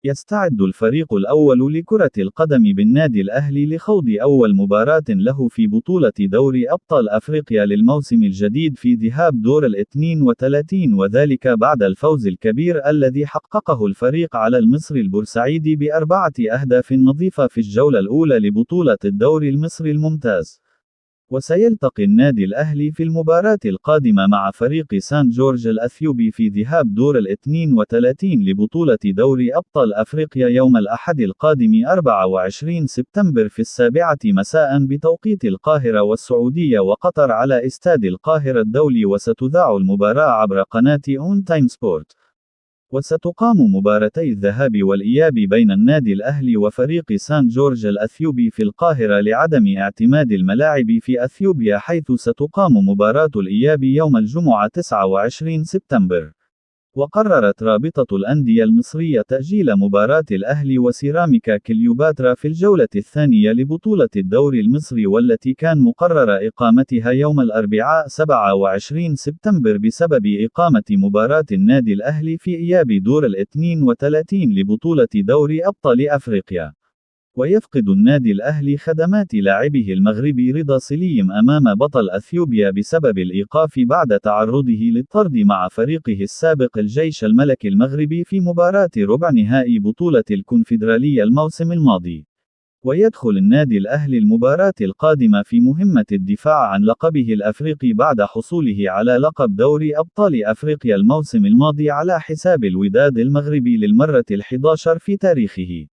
يستعد الفريق الأول لكرة القدم بالنادي الأهلي لخوض أول مباراة له في بطولة دوري أبطال أفريقيا للموسم الجديد في ذهاب دور ال32، وذلك بعد الفوز الكبير الذي حققه الفريق على المصري البورسعيدي ب4 أهداف نظيفة في الجولة الأولى لبطولة الدوري المصري الممتاز. وسيلتقي النادي الأهلي في المباراة القادمة مع فريق سان جورج الأثيوبي في ذهاب دور ال32 لبطولة دوري أبطال أفريقيا يوم الأحد القادم 24 سبتمبر في 7 مساء بتوقيت القاهرة والسعودية وقطر على استاد القاهرة الدولي، وستذاع المباراة عبر قناة أون تايم سبورت. وستقام مباراتي الذهاب والإياب بين النادي الأهلي وفريق سان جورج الأثيوبي في القاهرة لعدم اعتماد الملاعب في أثيوبيا، حيث ستقام مباراة الإياب يوم الجمعة 29 سبتمبر. وقررت رابطة الأندية المصرية تأجيل مباراة الأهلي وسيراميكا كليوباترا في الجولة الثانية لبطولة الدوري المصري، والتي كان مقرر إقامتها يوم الأربعاء 27 سبتمبر بسبب إقامة مباراة النادي الأهلي في إياب دور ال32 لبطولة دوري أبطال أفريقيا. ويفقد النادي الأهلي خدمات لاعبه المغربي رضا سليم أمام بطل أثيوبيا بسبب الإيقاف بعد تعرضه للطرد مع فريقه السابق الجيش الملكي المغربي في مباراة ربع نهائي بطولة الكونفدرالية الموسم الماضي. ويدخل النادي الأهلي المباراة القادمة في مهمة الدفاع عن لقبه الأفريقي بعد حصوله على لقب دوري أبطال أفريقيا الموسم الماضي على حساب الوداد المغربي للمرة ال11 في تاريخه.